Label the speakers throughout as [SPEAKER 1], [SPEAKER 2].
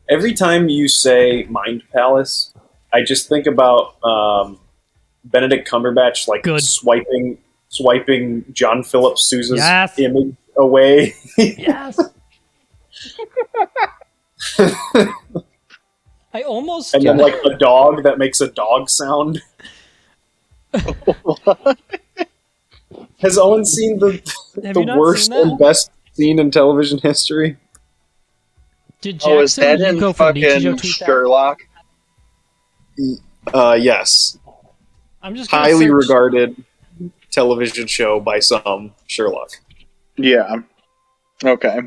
[SPEAKER 1] Every time you say Mind Palace, I just think about Benedict Cumberbatch
[SPEAKER 2] Good.
[SPEAKER 1] swiping John Philip Sousa's
[SPEAKER 2] Yes.
[SPEAKER 1] image away.
[SPEAKER 2] Yes. I almost.
[SPEAKER 1] And then like a dog that makes a dog sound. Has Owen seen
[SPEAKER 2] Have
[SPEAKER 1] the
[SPEAKER 2] you not
[SPEAKER 1] worst
[SPEAKER 2] seen that?
[SPEAKER 1] and best scene in television history?
[SPEAKER 2] Did
[SPEAKER 3] Is
[SPEAKER 2] Jackson
[SPEAKER 3] that in
[SPEAKER 2] Yuko from Nichijou
[SPEAKER 3] fucking
[SPEAKER 2] tweet that?
[SPEAKER 3] Sherlock?
[SPEAKER 1] Yes.
[SPEAKER 2] I'm just gonna
[SPEAKER 1] Highly
[SPEAKER 2] search-
[SPEAKER 1] regarded television show by some, Sherlock.
[SPEAKER 3] Yeah. Okay.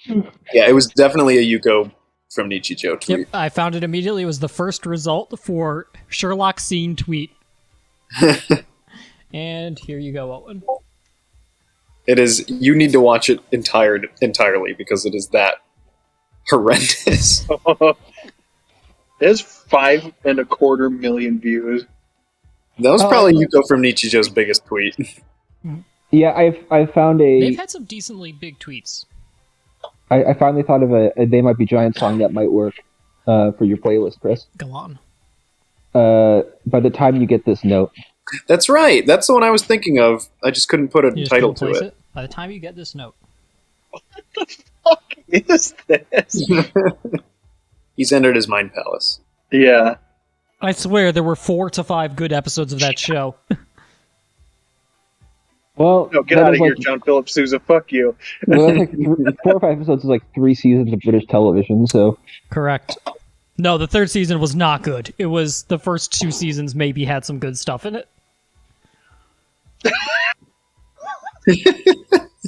[SPEAKER 1] Yeah, it was definitely a Yuko from Nichijou tweet.
[SPEAKER 2] Yep, I found it immediately. It was the first result for Sherlock scene tweet. And here you go, Owen.
[SPEAKER 1] It is. You need to watch it entirely because it is that horrendous.
[SPEAKER 3] There's 5.25 million views.
[SPEAKER 1] That was probably Yuko from Nichijou's biggest tweet.
[SPEAKER 4] Yeah, I found
[SPEAKER 2] They've had some decently big tweets.
[SPEAKER 4] I finally thought of a They Might Be Giant song that might work for your playlist, Chris.
[SPEAKER 2] Go on.
[SPEAKER 4] By the time you get this note.
[SPEAKER 1] That's right. That's the one I was thinking of. I just couldn't put a
[SPEAKER 2] You just
[SPEAKER 1] title
[SPEAKER 2] couldn't
[SPEAKER 1] to
[SPEAKER 2] place
[SPEAKER 1] it.
[SPEAKER 2] By the time you get this note.
[SPEAKER 3] Fuck is this?
[SPEAKER 1] He's entered his Mind Palace.
[SPEAKER 3] Yeah.
[SPEAKER 2] I swear there were 4 to 5 good episodes of that show.
[SPEAKER 4] Well,
[SPEAKER 3] No, get
[SPEAKER 4] that
[SPEAKER 3] out
[SPEAKER 4] is
[SPEAKER 3] of here,
[SPEAKER 4] like-
[SPEAKER 3] John Philip Sousa. Fuck you.
[SPEAKER 4] well, that's like 4 or 5 episodes is like 3 seasons of British television, so...
[SPEAKER 2] Correct. No, the 3rd season was not good. It was the first 2 seasons maybe had some good stuff in it.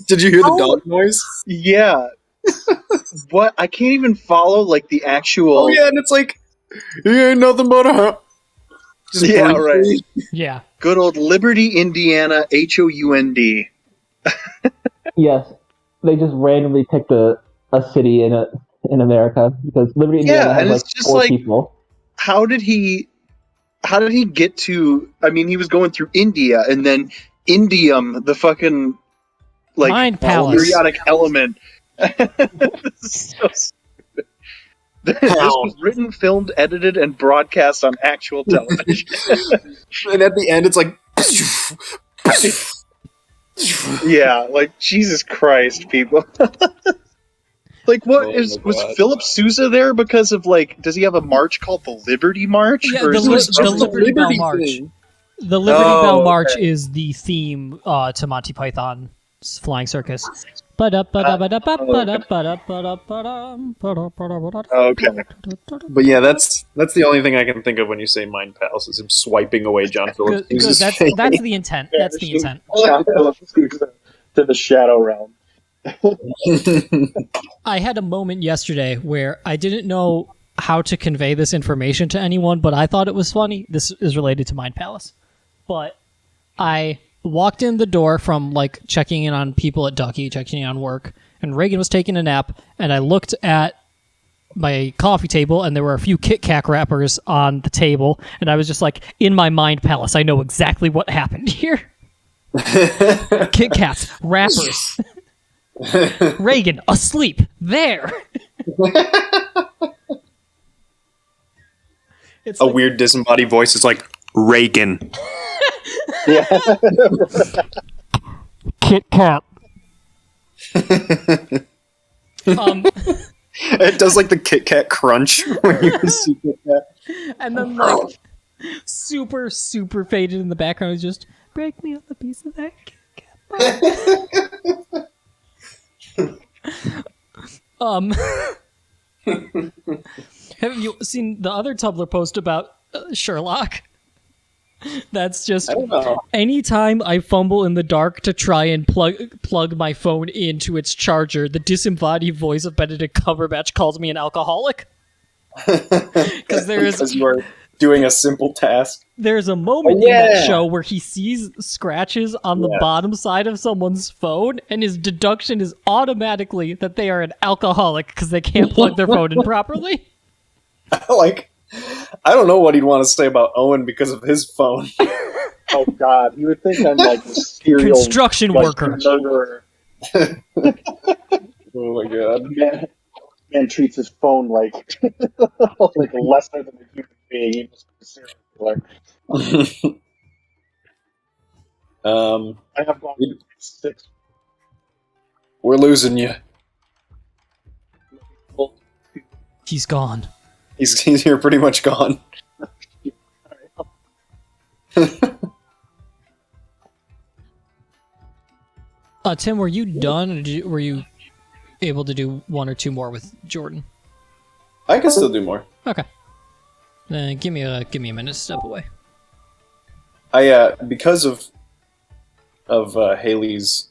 [SPEAKER 1] Did you hear the dog noise?
[SPEAKER 3] Yeah. What? I can't even follow like the actual.
[SPEAKER 1] Oh yeah, and it's like, he ain't nothing but a... Just
[SPEAKER 3] Yeah,
[SPEAKER 1] briefly.
[SPEAKER 3] right.
[SPEAKER 2] Yeah.
[SPEAKER 3] Good old Liberty, Indiana, Hound.
[SPEAKER 4] Yes, they just randomly picked a city in America because Liberty, Indiana
[SPEAKER 3] Yeah,
[SPEAKER 4] has
[SPEAKER 3] and
[SPEAKER 4] like
[SPEAKER 3] it's just
[SPEAKER 4] 4
[SPEAKER 3] like-
[SPEAKER 4] people.
[SPEAKER 3] How did he get to? I mean, he was going through India and then Indium, the fucking like
[SPEAKER 2] Mind Palace.
[SPEAKER 3] periodic element. This is so stupid. This was written, filmed, edited, and broadcast on actual television.
[SPEAKER 1] And at the end, it's like...
[SPEAKER 3] Yeah, like Jesus Christ, people. Like, what
[SPEAKER 1] Oh
[SPEAKER 3] is
[SPEAKER 1] my
[SPEAKER 3] was
[SPEAKER 1] God.
[SPEAKER 3] Philip Sousa there because of like? Does he have a march called the Liberty March?
[SPEAKER 2] Yeah,
[SPEAKER 3] Or
[SPEAKER 2] the
[SPEAKER 3] is
[SPEAKER 2] Li-
[SPEAKER 3] this
[SPEAKER 2] the
[SPEAKER 3] just-
[SPEAKER 2] Liberty Bell
[SPEAKER 1] Liberty
[SPEAKER 2] March.
[SPEAKER 1] thing.
[SPEAKER 2] The Liberty
[SPEAKER 3] Oh,
[SPEAKER 2] Bell March
[SPEAKER 3] okay.
[SPEAKER 2] is the theme to Monty Python's Flying Circus.
[SPEAKER 3] Okay.
[SPEAKER 1] But yeah, that's the only thing I can think of when you say Mind Palace is him swiping away John Phillips.
[SPEAKER 2] Good, good. That's the intent. That's the intent.
[SPEAKER 3] To the Shadow Realm.
[SPEAKER 2] I had a moment yesterday where I didn't know how to convey this information to anyone, but I thought it was funny. This is related to Mind Palace. But I walked in the door from like checking in on people at Ducky, checking in on work, and Reagan was taking a nap, and I looked at my coffee table and there were a few Kit Kat wrappers on the table, and I was just like, in my Mind Palace, I know exactly what happened here. Kit Kats, wrappers. Reagan, asleep. There. It's
[SPEAKER 1] A
[SPEAKER 2] like,
[SPEAKER 1] weird disembodied voice is like, Reagan.
[SPEAKER 3] Yeah.
[SPEAKER 2] Kit Kat.
[SPEAKER 1] It does like the Kit Kat crunch when you see Kit Kat.
[SPEAKER 2] And then like super, super faded in the background is just break me up a piece of that Kit Kat bar." Have you seen the other Tumblr post about Sherlock? That's just
[SPEAKER 1] I don't know.
[SPEAKER 2] anytime I fumble in the dark to try and plug my phone into its charger, the disembodied voice of Benedict Cumberbatch calls me an alcoholic. Because
[SPEAKER 1] Because you are doing a simple task.
[SPEAKER 2] there's a moment in that show where he sees scratches on the bottom side of someone's phone, and his deduction is automatically that they are an alcoholic because they can't plug their phone in properly.
[SPEAKER 1] Like, I don't know what he'd want to say about Owen because of his phone.
[SPEAKER 3] Oh God, you would think I'm like a serial
[SPEAKER 2] Construction
[SPEAKER 3] like,
[SPEAKER 2] worker.
[SPEAKER 3] murderer.
[SPEAKER 1] Oh my god.
[SPEAKER 3] Man treats his phone like like lesser than a human being. He must be a serial killer. I have gone
[SPEAKER 1] we-
[SPEAKER 3] 6
[SPEAKER 1] we're losing you.
[SPEAKER 3] people.
[SPEAKER 2] He's gone.
[SPEAKER 1] He's here, pretty much gone.
[SPEAKER 2] Tim, were you done, or were you able to do one or two more with Jordan?
[SPEAKER 1] I can still do more.
[SPEAKER 2] Okay. Then give me a minute to step away.
[SPEAKER 1] Because of Haley's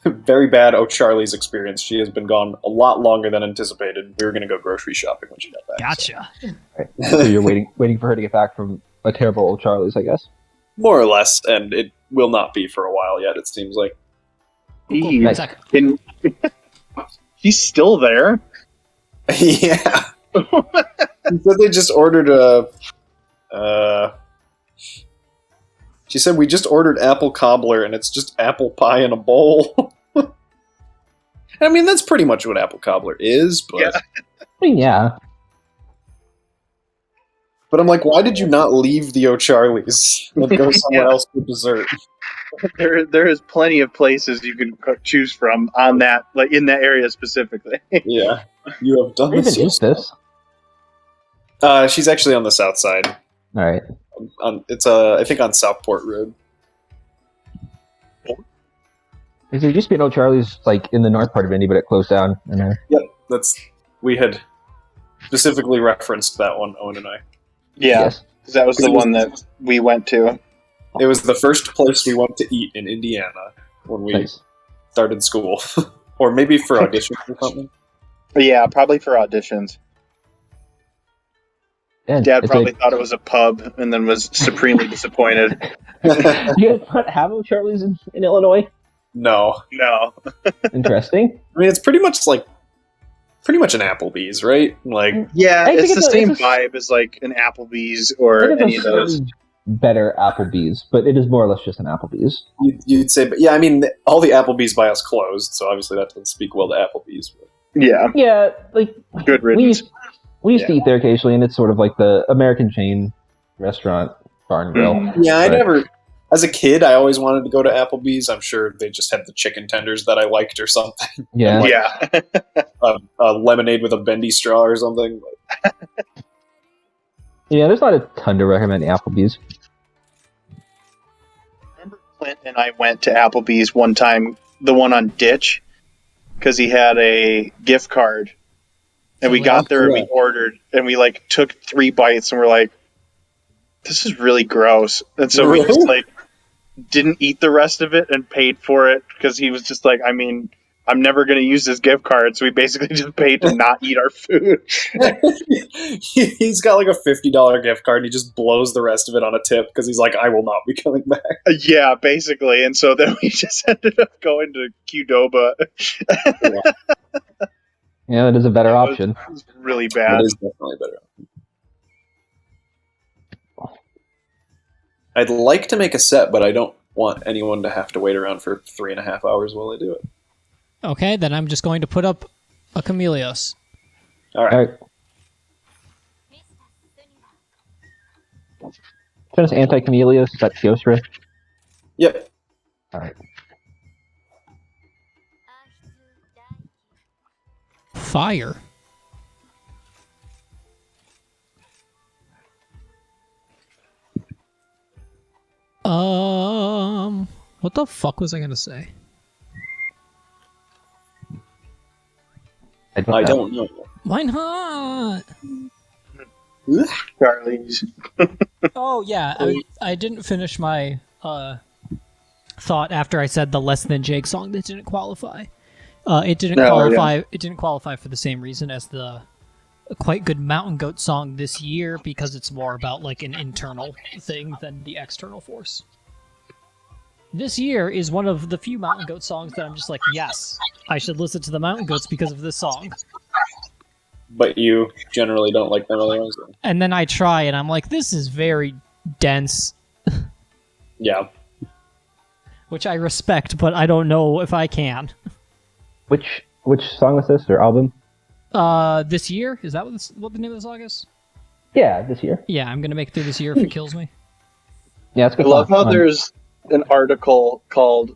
[SPEAKER 1] very bad O'Charlie's experience, she has been gone a lot longer than anticipated. We were going to go grocery shopping when she got back.
[SPEAKER 2] Gotcha.
[SPEAKER 4] Right. So you're waiting for her to get back from a terrible old Charlie's, I guess.
[SPEAKER 1] More or less, and it will not be for a while yet, it seems like.
[SPEAKER 2] Cool.
[SPEAKER 3] Eve,
[SPEAKER 2] Zach.
[SPEAKER 3] he's still there.
[SPEAKER 1] Yeah. She said they just ordered she said we just ordered apple cobbler and it's just apple pie in a bowl. I mean, that's pretty much what apple cobbler is, but
[SPEAKER 3] Yeah.
[SPEAKER 4] I mean, yeah.
[SPEAKER 1] but I'm like, why did you not leave the O'Charlie's and go somewhere
[SPEAKER 3] Yeah.
[SPEAKER 1] else for dessert?
[SPEAKER 3] There is plenty of places you can choose from on that, like in that area specifically.
[SPEAKER 1] Yeah, you have done
[SPEAKER 4] I even
[SPEAKER 1] this.
[SPEAKER 4] eat this.
[SPEAKER 1] She's actually on the south side.
[SPEAKER 4] All right.
[SPEAKER 1] It's I think on Southport Road.
[SPEAKER 4] There used to be an old Charlie's like in the north part of Indy, but it closed down. And
[SPEAKER 1] We had specifically referenced that one, Owen and I.
[SPEAKER 3] Yeah,
[SPEAKER 4] yes.
[SPEAKER 3] 'cause that was the one that we went to.
[SPEAKER 1] It was the first place we went to eat in Indiana when we
[SPEAKER 4] Nice.
[SPEAKER 1] started school, or maybe for auditions or something.
[SPEAKER 3] But yeah, probably for auditions.
[SPEAKER 4] And
[SPEAKER 3] Dad
[SPEAKER 4] it's
[SPEAKER 3] probably thought it was a pub and then was supremely disappointed.
[SPEAKER 4] like, you guys not have old Charlie's in Illinois?
[SPEAKER 1] No,
[SPEAKER 3] No.
[SPEAKER 4] Interesting.
[SPEAKER 1] I mean it's pretty much an Applebee's, right? Like,
[SPEAKER 3] Yeah,
[SPEAKER 4] I think
[SPEAKER 3] it's the
[SPEAKER 4] it's
[SPEAKER 3] same
[SPEAKER 4] a-
[SPEAKER 3] vibe as like an Applebee's
[SPEAKER 4] I
[SPEAKER 3] or
[SPEAKER 4] think
[SPEAKER 3] any
[SPEAKER 4] it's
[SPEAKER 3] of
[SPEAKER 4] a
[SPEAKER 3] those.
[SPEAKER 4] slightly better Applebee's, but it is more or less just an Applebee's.
[SPEAKER 1] you'd say, but yeah, I mean all the Applebee's by us closed, so obviously that doesn't speak well to Applebee's. But
[SPEAKER 3] Yeah,
[SPEAKER 4] Yeah, like
[SPEAKER 3] good
[SPEAKER 4] we
[SPEAKER 3] riddance.
[SPEAKER 4] used to eat there occasionally, and it's sort of like the American chain restaurant bar and grill.
[SPEAKER 3] Mhm.
[SPEAKER 1] yeah, I
[SPEAKER 4] But-
[SPEAKER 1] never. As a kid, I always wanted to go to Applebee's. I'm sure they just had the chicken tenders that I liked or something.
[SPEAKER 4] Yeah.
[SPEAKER 3] Yeah.
[SPEAKER 1] A lemonade with a bendy straw or something.
[SPEAKER 4] Yeah, there's not a ton to recommend Applebee's.
[SPEAKER 3] Remember Clint and I went to Applebee's one time, the one on Ditch, because he had a gift card. And we got there and we ordered, and we like took 3 bites, and we're like, this is really gross. And so we just like didn't eat the rest of it and paid for it because he was just like, I mean, I'm never going to use this gift card. So we basically just paid to not eat our food.
[SPEAKER 1] He's got like a $50 gift card and he just blows the rest of it on a tip because he's like, I will not be coming back.
[SPEAKER 3] Yeah, basically. And so then we just ended up going to Qdoba.
[SPEAKER 4] Yeah, it is a better option.
[SPEAKER 3] It was really bad.
[SPEAKER 1] It is definitely better. I'd like to make a set, but I don't want anyone to have to wait around for 3.5 hours while I do it.
[SPEAKER 2] Okay, then I'm just going to put up a Chameleos.
[SPEAKER 1] All right.
[SPEAKER 4] All right. Tennis anti-Chameleos, is that Kyostra?
[SPEAKER 1] Yep.
[SPEAKER 4] All right.
[SPEAKER 2] Fire. What the fuck was I gonna say?
[SPEAKER 1] I don't know.
[SPEAKER 2] Why not?
[SPEAKER 3] Charlie's.
[SPEAKER 2] Oh yeah, I didn't finish my thought after I said the less than Jake song that didn't qualify. It didn't qualify. Yeah. It didn't qualify for the same reason as the quite good Mountain Goat song this year because it's more about like an internal thing than the external force. This year is one of the few Mountain Goat songs that I'm just like, yes, I should listen to the Mountain Goats because of this song.
[SPEAKER 1] But you generally don't like them otherwise.
[SPEAKER 2] And then I try and I'm like, this is very dense.
[SPEAKER 1] Yeah.
[SPEAKER 2] Which I respect, but I don't know if I can.
[SPEAKER 4] Which song is this or album?
[SPEAKER 2] This year? Is that what the name of the song is?
[SPEAKER 4] Yeah, this year.
[SPEAKER 2] Yeah, I'm gonna make it through this year if it kills me.
[SPEAKER 4] Yeah, it's
[SPEAKER 3] I
[SPEAKER 4] good.
[SPEAKER 3] love how
[SPEAKER 4] song.
[SPEAKER 3] there's an article called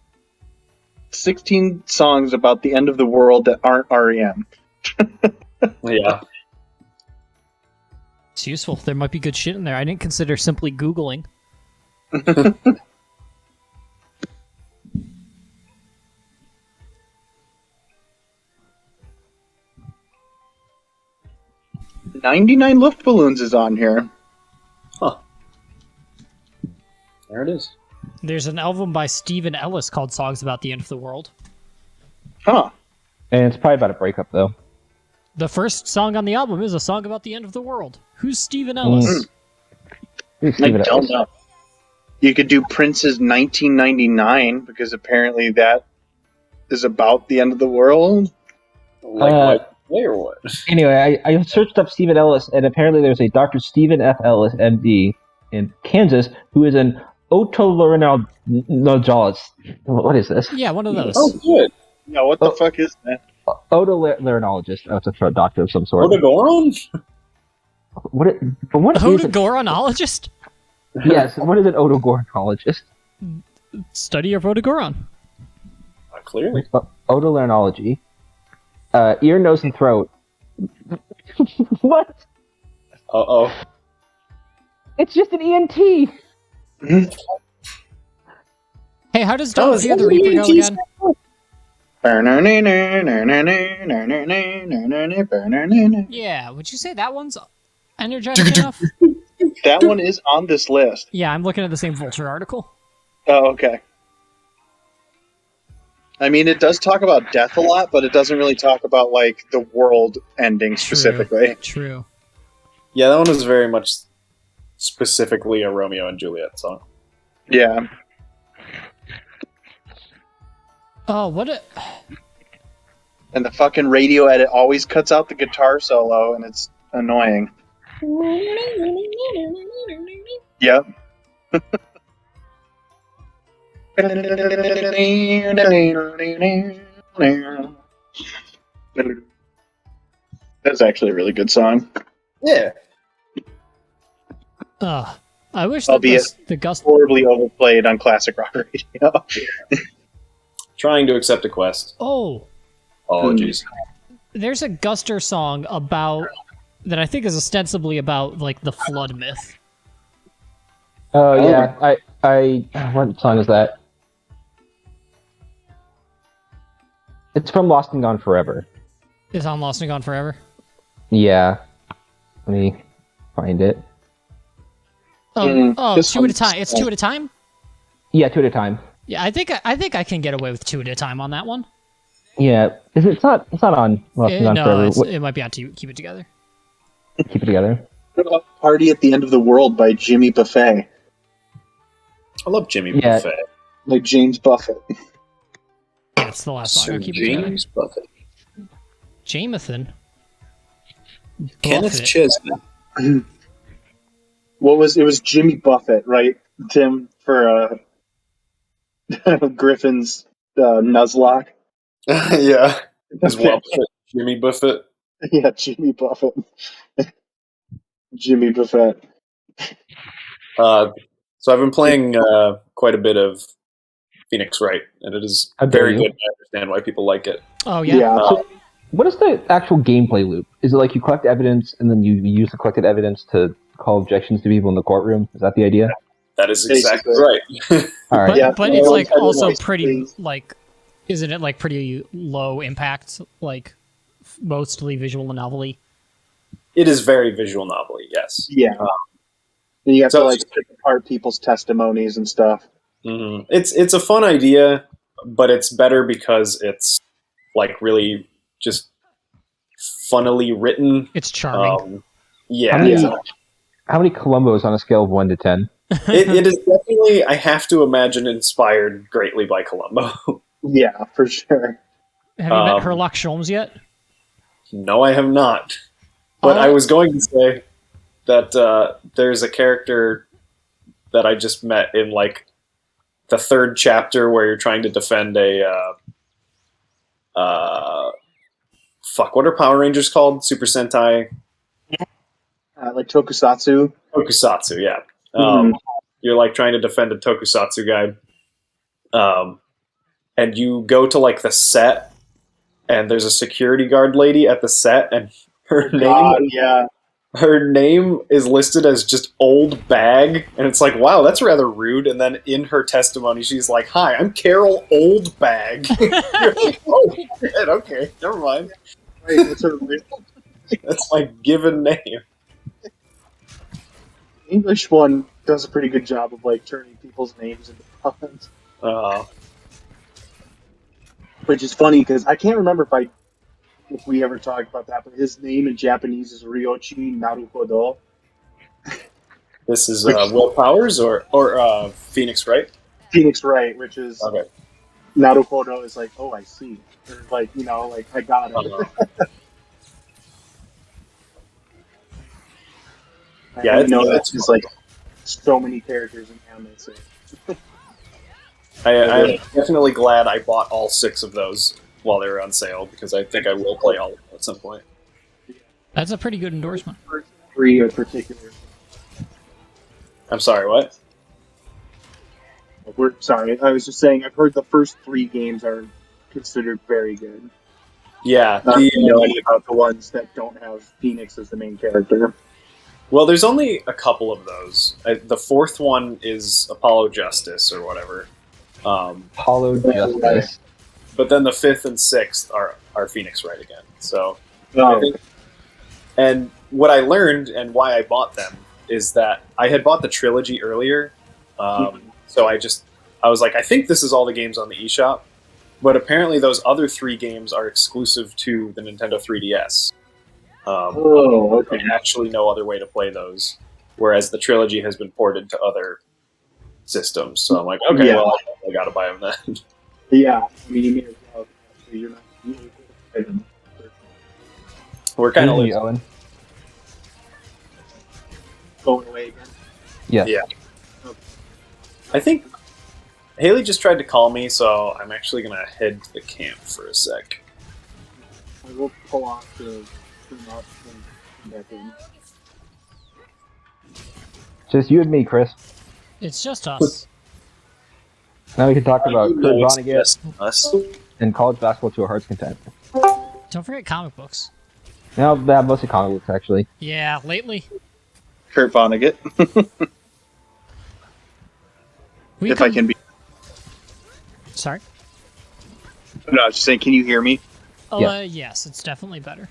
[SPEAKER 3] 16 songs about the end of the world that aren't REM.
[SPEAKER 1] Yeah.
[SPEAKER 2] It's useful. There might be good shit in there. I didn't consider simply Googling.
[SPEAKER 3] "99 Luftballons" is on here.
[SPEAKER 1] Huh. There it is.
[SPEAKER 2] There's an album by Stephen Ellis called Songs About the End of the World.
[SPEAKER 3] Huh.
[SPEAKER 4] And it's probably about a breakup, though.
[SPEAKER 2] The first song on the album is a song about the end of the world. Who's Stephen Ellis?
[SPEAKER 3] I don't know. You could do Prince's 1999 because apparently that is about the end of the world.
[SPEAKER 1] Like play or what?
[SPEAKER 4] Anyway, I searched up Stephen Ellis, and apparently there's a Dr. Stephen F. Ellis, MD, in Kansas, who is an otolaryngologist. What is this?
[SPEAKER 2] Yeah, one of those.
[SPEAKER 1] Oh, good.
[SPEAKER 3] Yeah, what the fuck is that?
[SPEAKER 4] Otolaryngologist. Oh, it's a throat doctor of some sort.
[SPEAKER 1] Odogaron?
[SPEAKER 4] What is it?
[SPEAKER 2] Odogaronologist?
[SPEAKER 4] Yes, what is an otolaryngologist?
[SPEAKER 2] Study of Odogaron.
[SPEAKER 1] Clearly.
[SPEAKER 4] Otolaryngology. Ear, nose, and throat. What?
[SPEAKER 1] Uh-oh.
[SPEAKER 4] It's just an ENT.
[SPEAKER 2] Hey, how does Don't Fear the Reaper go again? Yeah, would you say that one's energetic enough?
[SPEAKER 3] That one is on this list.
[SPEAKER 2] Yeah, I'm looking at the same Vulture article.
[SPEAKER 3] Oh, okay. I mean, it does talk about death a lot, but it doesn't really talk about, like, the world ending specifically.
[SPEAKER 2] True.
[SPEAKER 1] Yeah, that one is very much specifically a Romeo and Juliet song.
[SPEAKER 3] Yeah.
[SPEAKER 2] Oh, what a...
[SPEAKER 3] And the fucking radio edit always cuts out the guitar solo, and it's annoying. Yep. That's actually a really good song.
[SPEAKER 1] Yeah.
[SPEAKER 2] I wish that
[SPEAKER 3] Albeit
[SPEAKER 2] the Gust...
[SPEAKER 3] horribly overplayed on classic rock radio.
[SPEAKER 1] Trying to accept a quest.
[SPEAKER 2] Oh,
[SPEAKER 1] Apologies.
[SPEAKER 2] there's a Guster song about... that I think is ostensibly about, like, the flood myth.
[SPEAKER 4] Oh, yeah. What song is that? It's from Lost and Gone Forever.
[SPEAKER 2] Is on Lost and Gone Forever?
[SPEAKER 4] Yeah. Let me find it.
[SPEAKER 2] It's two at a time. It's two at a time?
[SPEAKER 4] Yeah, two at a time.
[SPEAKER 2] Yeah, I think I can get away with two at a time on that one.
[SPEAKER 4] Yeah. It's not on Lost and Gone Forever.
[SPEAKER 2] It might be on Keep It Together.
[SPEAKER 4] Keep it together.
[SPEAKER 3] What about Party at the End of the World by Jimmy Buffett?
[SPEAKER 1] I love Jimmy
[SPEAKER 4] Yeah.
[SPEAKER 1] Buffett.
[SPEAKER 3] Like James Buffett.
[SPEAKER 2] Yeah, it's the last song
[SPEAKER 1] Sir
[SPEAKER 2] on Keep It Together.
[SPEAKER 1] James Buffett.
[SPEAKER 2] Jamathan.
[SPEAKER 1] Kenneth
[SPEAKER 2] Buffett.
[SPEAKER 1] Chesney.
[SPEAKER 3] It was Jimmy Buffett, right, Tim, for Griffin's Nuzlocke?
[SPEAKER 1] Yeah. His Buffett. Jimmy Buffett.
[SPEAKER 3] Yeah, Jimmy Buffett. Jimmy Buffett.
[SPEAKER 1] So I've been playing quite a bit of Phoenix Wright, and it is
[SPEAKER 4] How dare
[SPEAKER 1] very
[SPEAKER 4] you.
[SPEAKER 1] good. I understand why people like it.
[SPEAKER 2] Oh, yeah.
[SPEAKER 4] So, what is the actual gameplay loop? Is it like you collect evidence and then you use the collected evidence to call objections to people in the courtroom? Is that the idea?
[SPEAKER 1] That is exactly
[SPEAKER 3] Basically.
[SPEAKER 1] right.
[SPEAKER 4] All right.
[SPEAKER 2] But,
[SPEAKER 3] Yeah.
[SPEAKER 2] but it's like
[SPEAKER 3] Well,
[SPEAKER 2] also
[SPEAKER 3] otherwise,
[SPEAKER 2] pretty
[SPEAKER 3] please.
[SPEAKER 2] like, isn't it like pretty low impact, like mostly visual novelty?
[SPEAKER 1] It is very visual novelty, yes.
[SPEAKER 3] Yeah. And you have
[SPEAKER 1] So
[SPEAKER 3] to,
[SPEAKER 1] it's
[SPEAKER 3] like, pick apart people's testimonies and stuff.
[SPEAKER 1] Mhm. It's a fun idea, but it's better because it's like really just funnily written.
[SPEAKER 2] It's charming.
[SPEAKER 1] Yeah,
[SPEAKER 4] How many Columbos on a scale of 1 to 10?
[SPEAKER 1] it is definitely, I have to imagine, inspired greatly by Columbo.
[SPEAKER 3] Yeah, for sure.
[SPEAKER 2] Have you met Herlock Sholmes yet?
[SPEAKER 1] No, I have not. But I was going to say that there's a character that I just met in like the third chapter where you're trying to defend a fuck, what are Power Rangers called? Super Sentai
[SPEAKER 3] Like Tokusatsu.
[SPEAKER 1] Tokusatsu, yeah.
[SPEAKER 3] Mhm.
[SPEAKER 1] You're like trying to defend a Tokusatsu guy, and you go to like the set, and there's a security guard lady at the set, and her
[SPEAKER 3] God,
[SPEAKER 1] name
[SPEAKER 3] yeah.
[SPEAKER 1] her name is listed as just Old Bag, and it's like, wow, that's rather rude. And then in her testimony, she's like, "Hi, I'm Carol Old Bag." You're like, oh shit, okay, never mind.
[SPEAKER 3] Right, that's her real
[SPEAKER 1] That's my given name.
[SPEAKER 3] English one does a pretty good job of like turning people's names into puns,
[SPEAKER 1] Uh,
[SPEAKER 3] which is funny because I can't remember if we ever talked about that, but his name in Japanese is Ryochi Naruhodo.
[SPEAKER 1] this is Will Powers or Phoenix, right?
[SPEAKER 3] Phoenix Wright, which is
[SPEAKER 1] Okay.
[SPEAKER 3] Naruhodo is like, oh, I see, or like like I got it.
[SPEAKER 1] Yeah,
[SPEAKER 3] I know
[SPEAKER 1] it's
[SPEAKER 3] there's like so many characters in anime. So.
[SPEAKER 1] I'm definitely glad I bought all 6 of those while they were on sale because I think I will play all of them at some point.
[SPEAKER 2] That's a pretty good endorsement.
[SPEAKER 3] First 3 in particular.
[SPEAKER 1] I'm sorry, what?
[SPEAKER 3] We're sorry. I was just saying. I've heard the first 3 games are considered very good.
[SPEAKER 1] Yeah,
[SPEAKER 3] I don't know any about the ones that don't have Phoenix as the main character.
[SPEAKER 1] well, there's only a couple of those. The 4th one is Apollo Justice or whatever.
[SPEAKER 4] Hollow Justice.
[SPEAKER 1] But then the 5th and 6th are Phoenix Wright again. So,
[SPEAKER 3] Oh.
[SPEAKER 1] I think, and what I learned and why I bought them is that I had bought the trilogy earlier. So I was like, I think this is all the games on the eShop. But apparently those other 3 games are exclusive to the Nintendo 3DS.
[SPEAKER 3] Okay.
[SPEAKER 1] There's actually no other way to play those. Whereas the trilogy has been ported to other systems. So I'm like, okay,
[SPEAKER 3] Yeah.
[SPEAKER 1] well, I gotta buy them then.
[SPEAKER 3] Yeah, I mean, you may as well. You're not able to play them.
[SPEAKER 1] We're kind of
[SPEAKER 4] Who's you, Owen?
[SPEAKER 3] Going away again.
[SPEAKER 4] Yeah.
[SPEAKER 1] Yeah. I think Haley just tried to call me, so I'm actually gonna head to the camp for a sec.
[SPEAKER 3] I will pull off the turn off and come back in.
[SPEAKER 4] Just you and me, Chris.
[SPEAKER 2] It's just us.
[SPEAKER 4] Now we can talk about Kurt
[SPEAKER 1] It's
[SPEAKER 4] Vonnegut
[SPEAKER 1] just us.
[SPEAKER 4] and college basketball to our heart's content.
[SPEAKER 2] Don't forget comic books.
[SPEAKER 4] Now they have mostly comic books, actually.
[SPEAKER 2] Yeah, lately.
[SPEAKER 3] Kurt Vonnegut. If I can be.
[SPEAKER 2] Sorry.
[SPEAKER 3] No, I was just saying, can you hear me?
[SPEAKER 2] Oh,
[SPEAKER 4] Yeah.
[SPEAKER 2] yes, it's definitely better.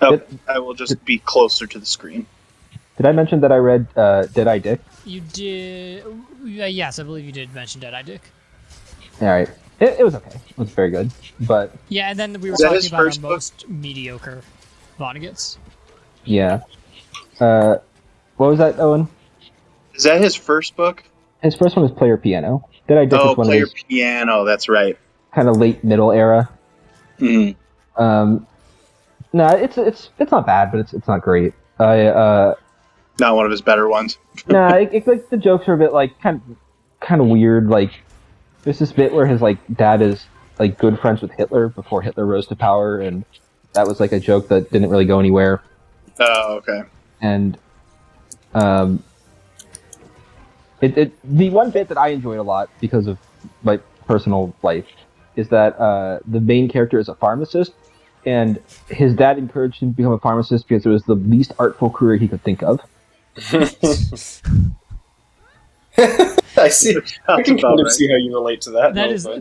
[SPEAKER 3] Oh,
[SPEAKER 4] Yep.
[SPEAKER 3] I will just be closer to the screen.
[SPEAKER 4] Did I mention that I read Dead-Eye Dick?
[SPEAKER 2] You did. Yes, I believe you did mention Dead-Eye Dick.
[SPEAKER 4] All right. It was okay. It was very good. But,
[SPEAKER 2] Yeah, and then we were
[SPEAKER 3] Is that
[SPEAKER 2] talking
[SPEAKER 3] his
[SPEAKER 2] about our
[SPEAKER 3] first book?
[SPEAKER 2] most mediocre Vonnegut's.
[SPEAKER 4] yeah. What was that, Owen?
[SPEAKER 3] Is that his first book?
[SPEAKER 4] His first one was Player Piano. Dead-Eye Dick
[SPEAKER 3] Oh,
[SPEAKER 4] was one
[SPEAKER 3] Player
[SPEAKER 4] of his
[SPEAKER 3] Piano. That's right.
[SPEAKER 4] kind of late middle era.
[SPEAKER 3] Mm.
[SPEAKER 4] No, it's not bad, but it's not great.
[SPEAKER 3] Not one of his better ones.
[SPEAKER 4] It's like the jokes are a bit like kind of weird. Like there's this bit where his like dad is like good friends with Hitler before Hitler rose to power, and that was like a joke that didn't really go anywhere.
[SPEAKER 3] Oh, okay.
[SPEAKER 4] And the one bit that I enjoyed a lot because of my personal life is that the main character is a pharmacist, and his dad encouraged him to become a pharmacist because it was the least artful career he could think of.
[SPEAKER 1] I see. I can kind of
[SPEAKER 3] right.
[SPEAKER 1] see how you relate to that.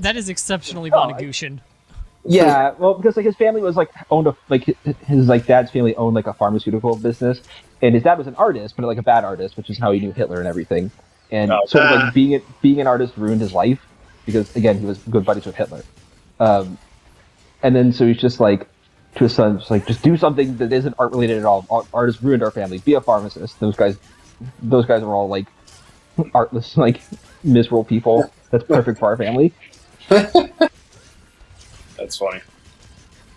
[SPEAKER 2] That is exceptionally Vonnegutian.
[SPEAKER 4] Yeah, well, because like his family was like owned his like dad's family owned like a pharmaceutical business, and his dad was an artist, but like a bad artist, which is how he knew Hitler and everything. And sort of like being an artist ruined his life because again he was good buddies with Hitler. And then so he's just like to his son, just do something that isn't art related at all. Art has ruined our family. Be a pharmacist. Those guys are all like artless, like miserable people. That's perfect for our family.
[SPEAKER 1] That's funny.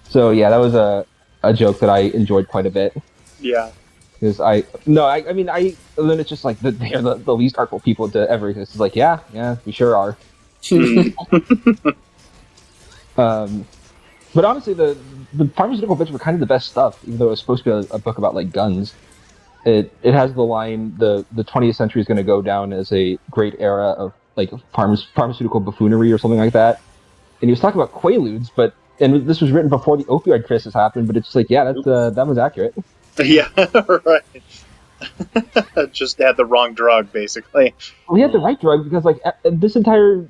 [SPEAKER 4] So yeah, that was a joke that I enjoyed quite a bit.
[SPEAKER 3] Yeah.
[SPEAKER 4] Because I mean, and then it's just like they're the least artful people to ever exist. It's like, yeah, we sure are. But honestly, the pharmaceutical bits were kind of the best stuff, even though it was supposed to be a book about like guns. It has the line the 20th century is going to go down as a great era of like pharmaceutical buffoonery or something like that. And he was talking about quaaludes, and this was written before the opioid crisis happened, but it's just like, yeah, that was accurate.
[SPEAKER 3] Yeah, right. Just had the wrong drug, basically.
[SPEAKER 4] Well, he had the right drug because like this entire,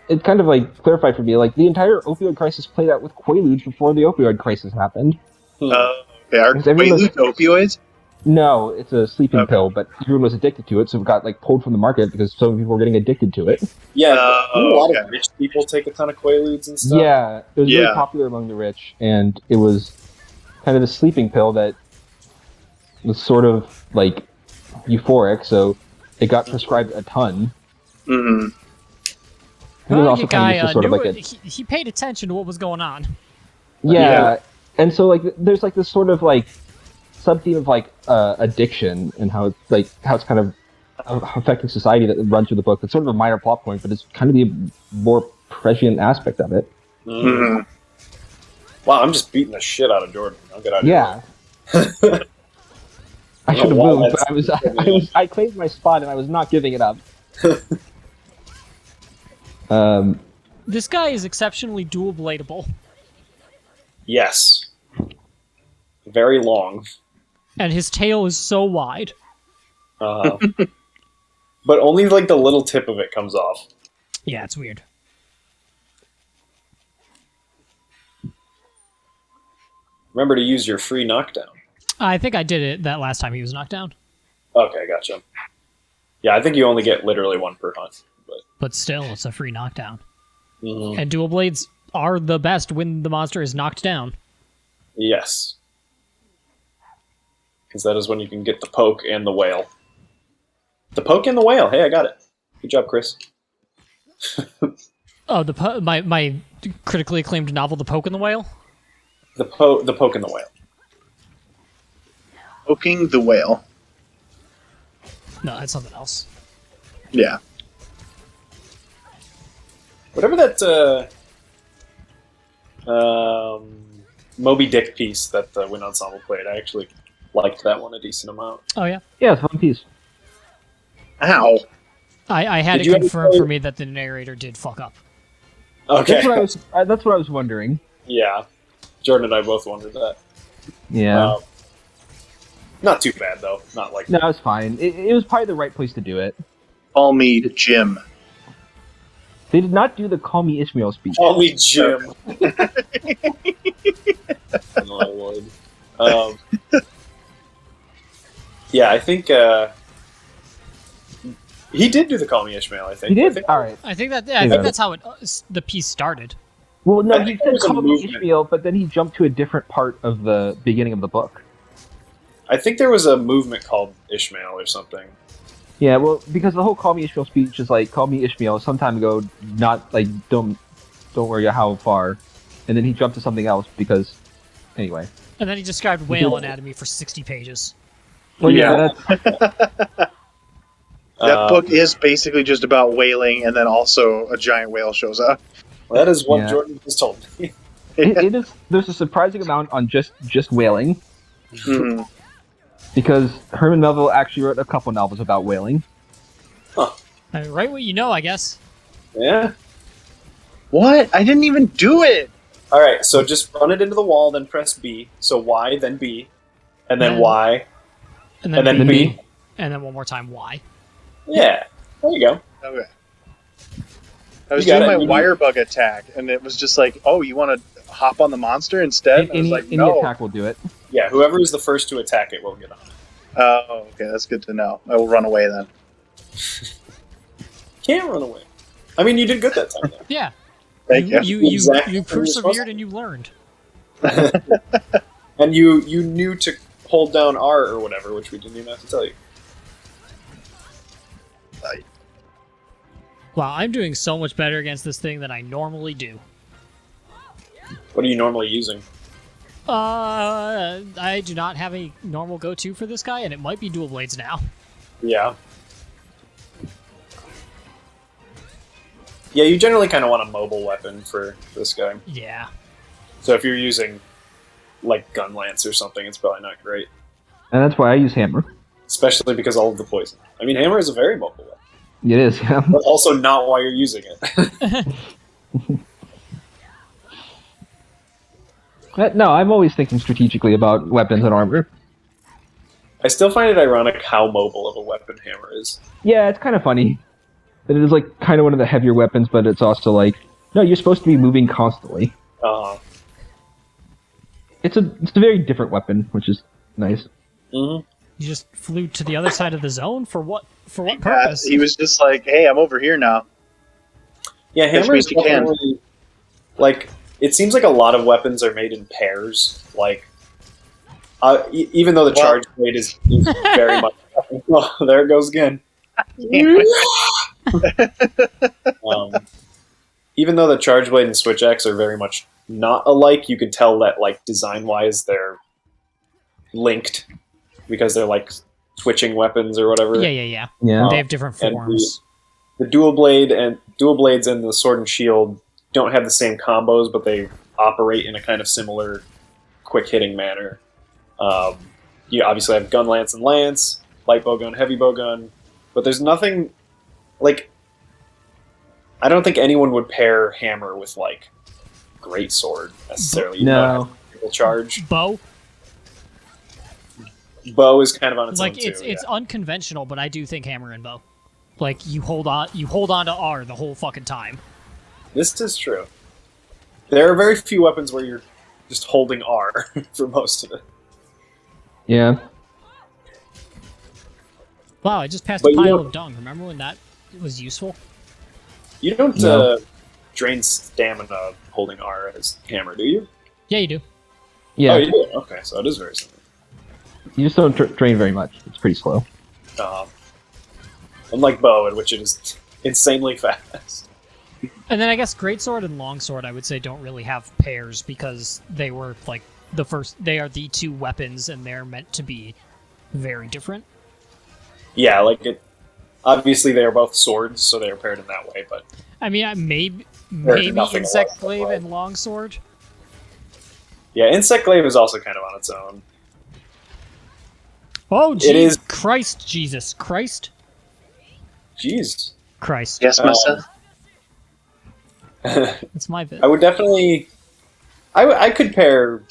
[SPEAKER 4] it kind of like clarified for me, like the entire opioid crisis played out with quaaludes before the opioid crisis happened.
[SPEAKER 3] Okay, are quaaludes opioids?
[SPEAKER 4] No, it's a sleeping pill, but everyone was addicted to it, so it got like pulled from the market because so many people were getting addicted to it.
[SPEAKER 1] Yeah, a lot of rich people take a ton of quaaludes and stuff.
[SPEAKER 4] Yeah, it was really popular among the rich, and it was kind of the sleeping pill that was sort of like euphoric, so it got prescribed a ton.
[SPEAKER 3] Mm-hmm.
[SPEAKER 4] It was also kind of just sort of like
[SPEAKER 2] he paid attention to what was going on.
[SPEAKER 4] Yeah, and so like there's like this sort of like sub-theme of like addiction and how it's kind of affecting society that runs through the book. It's sort of a minor plot point, but it's kind of the more prescient aspect of it.
[SPEAKER 3] Mm-hmm.
[SPEAKER 1] Wow, I'm just beating the shit out of Jordan. I'll get out of here.
[SPEAKER 4] I should have moved, but I claimed my spot and I was not giving it up.
[SPEAKER 2] This guy is exceptionally dual bladable.
[SPEAKER 1] Yes. Very long.
[SPEAKER 2] And his tail is so wide.
[SPEAKER 1] But only like the little tip of it comes off.
[SPEAKER 2] Yeah, it's weird.
[SPEAKER 1] Remember to use your free knockdown.
[SPEAKER 2] I think I did it that last time he was knocked down.
[SPEAKER 1] Okay, gotcha. Yeah, I think you only get literally one per hunt.
[SPEAKER 2] But still, it's a free knockdown.
[SPEAKER 1] Mm-hmm.
[SPEAKER 2] And dual blades are the best when the monster is knocked down.
[SPEAKER 1] Yes. Because that is when you can get the poke and the whale. The poke and the whale. Hey, I got it. Good job, Chris.
[SPEAKER 2] Oh, my critically acclaimed novel, The Poke and the Whale?
[SPEAKER 1] The poke and the whale.
[SPEAKER 3] Poking the whale.
[SPEAKER 2] No, that's something else.
[SPEAKER 3] Yeah.
[SPEAKER 1] Whatever that Moby Dick piece that the Wind Ensemble played, I actually liked that one a decent amount.
[SPEAKER 2] Oh, yeah?
[SPEAKER 4] Yeah, it's a fun piece.
[SPEAKER 3] Ow.
[SPEAKER 2] I had it confirmed for me that the narrator did fuck up.
[SPEAKER 1] Okay.
[SPEAKER 4] That's what I was wondering.
[SPEAKER 1] Yeah. Jordan and I both wondered that.
[SPEAKER 4] Yeah.
[SPEAKER 1] Not too bad, though. Not like...
[SPEAKER 4] No, it's fine. It was probably the right place to do it.
[SPEAKER 3] Call me Jim.
[SPEAKER 4] They did not do the Call Me Ishmael speech.
[SPEAKER 1] Call me Jim. Oh, Lord. Yeah, I think... he did do the Call Me Ishmael, I think.
[SPEAKER 4] He did? Alright.
[SPEAKER 2] I think that's how the piece started.
[SPEAKER 4] Well, no, he said Call Me Ishmael, but then he jumped to a different part of the beginning of the book.
[SPEAKER 1] I think there was a movement called Ishmael or something.
[SPEAKER 4] Yeah, well, because the whole Call Me Ishmael speech is like, Call Me Ishmael some time ago, not like, don't worry how far. And then he jumped to something else because, anyway.
[SPEAKER 2] And then he described whale anatomy for 60 pages.
[SPEAKER 4] Well, yeah,
[SPEAKER 3] that book is basically just about whaling, and then also a giant whale shows up.
[SPEAKER 1] Well, that is what Jordan has told me.
[SPEAKER 4] it is. There's a surprising amount on just whaling.
[SPEAKER 3] Mm-hmm.
[SPEAKER 4] Because Herman Melville actually wrote a couple novels about whaling.
[SPEAKER 1] Huh.
[SPEAKER 2] Write what you know, I guess.
[SPEAKER 1] Yeah.
[SPEAKER 3] What? I didn't even do it!
[SPEAKER 1] Alright, so just run it into the wall, then press B. So Y, then B. And then Y.
[SPEAKER 2] And then,
[SPEAKER 1] then B.
[SPEAKER 2] And then one more time Y.
[SPEAKER 1] Yeah. There you go.
[SPEAKER 3] Okay. I was doing my wirebug attack, and it was just like, oh, you want to hop on the monster instead? I was like, no.
[SPEAKER 4] Any attack will do it.
[SPEAKER 1] Yeah, whoever is the first to attack it will get on it.
[SPEAKER 3] Oh, okay, that's good to know. I will run away then.
[SPEAKER 1] Can't run away. I mean, you did good that time, though.
[SPEAKER 2] Yeah.
[SPEAKER 3] Thank you.
[SPEAKER 2] You persevered and you learned.
[SPEAKER 1] And you knew to hold down R or whatever, which we didn't even have to tell you.
[SPEAKER 2] Wow, I'm doing so much better against this thing than I normally do.
[SPEAKER 1] What are you normally using?
[SPEAKER 2] I do not have a normal go-to for this guy, and it might be dual blades now.
[SPEAKER 1] Yeah. Yeah, you generally kind of want a mobile weapon for this guy.
[SPEAKER 2] Yeah.
[SPEAKER 1] So if you're using like gun lance or something, it's probably not great.
[SPEAKER 4] And that's why I use hammer.
[SPEAKER 1] Especially because all of the poison. I mean, hammer is a very mobile weapon.
[SPEAKER 4] It is, yeah.
[SPEAKER 1] But also not why you're using it.
[SPEAKER 4] No, I'm always thinking strategically about weapons and armor.
[SPEAKER 1] I still find it ironic how mobile of a weapon hammer is.
[SPEAKER 4] Yeah, it's kind of funny. That it is like kind of one of the heavier weapons, but it's also like, no, you're supposed to be moving constantly. It's a very different weapon, which is nice.
[SPEAKER 1] Mm-hmm.
[SPEAKER 2] You just flew to the other side of the zone for what? For what purpose?
[SPEAKER 3] He was just like, "Hey, I'm over here now."
[SPEAKER 1] Yeah, hammer is
[SPEAKER 3] means you can.
[SPEAKER 1] definitely like. It seems like a lot of weapons are made in pairs. Like, even though the charge blade is very much. Oh, there it goes again. Even though the charge blade and switch axe are very much not alike, you can tell that like design wise they're linked because they're like switching weapons or whatever.
[SPEAKER 2] Yeah.
[SPEAKER 4] Yeah.
[SPEAKER 2] They have different forms.
[SPEAKER 1] The dual blades and the sword and shield don't have the same combos, but they operate in a kind of similar quick hitting manner. You obviously have gun lance and lance, light bowgun, heavy bowgun, but there's nothing like. I don't think anyone would pair hammer with like great sword necessarily.
[SPEAKER 4] No.
[SPEAKER 1] Charge.
[SPEAKER 2] Bow.
[SPEAKER 1] Bow is kind of on its own
[SPEAKER 2] Like it's
[SPEAKER 1] too,
[SPEAKER 2] it's unconventional, but I do think hammer and bow. Like you hold on to R the whole fucking time.
[SPEAKER 1] This is true. There are very few weapons where you're just holding R for most of it.
[SPEAKER 4] Yeah.
[SPEAKER 2] Wow, I just passed
[SPEAKER 1] But
[SPEAKER 2] a
[SPEAKER 1] you
[SPEAKER 2] pile
[SPEAKER 1] don't-
[SPEAKER 2] of dung. Remember when that was useful?
[SPEAKER 1] You don't
[SPEAKER 4] No.
[SPEAKER 1] drain stamina holding R as hammer, do you?
[SPEAKER 2] Yeah, you do.
[SPEAKER 4] Yeah.
[SPEAKER 1] Oh, you do? Okay, so it is very similar.
[SPEAKER 4] You just don't drain very much. It's pretty slow.
[SPEAKER 1] Unlike bow, in which it is insanely fast.
[SPEAKER 2] And then I guess greatsword and longsword, I would say, don't really have pairs because they were like they are the two weapons, and they're meant to be very different.
[SPEAKER 1] Yeah, like it. Obviously, they are both swords, so they are paired in that way. But
[SPEAKER 2] I mean, maybe
[SPEAKER 1] nothing
[SPEAKER 2] insect
[SPEAKER 1] alike.
[SPEAKER 2] glaive and longsword.
[SPEAKER 1] yeah, insect glaive is also kind of on its own.
[SPEAKER 2] Oh,
[SPEAKER 1] It is-
[SPEAKER 2] Jesus Christ.
[SPEAKER 1] Jeez.
[SPEAKER 2] Christ.
[SPEAKER 3] Yes, Massa.
[SPEAKER 2] It's my bit.
[SPEAKER 1] I would definitely. I could pair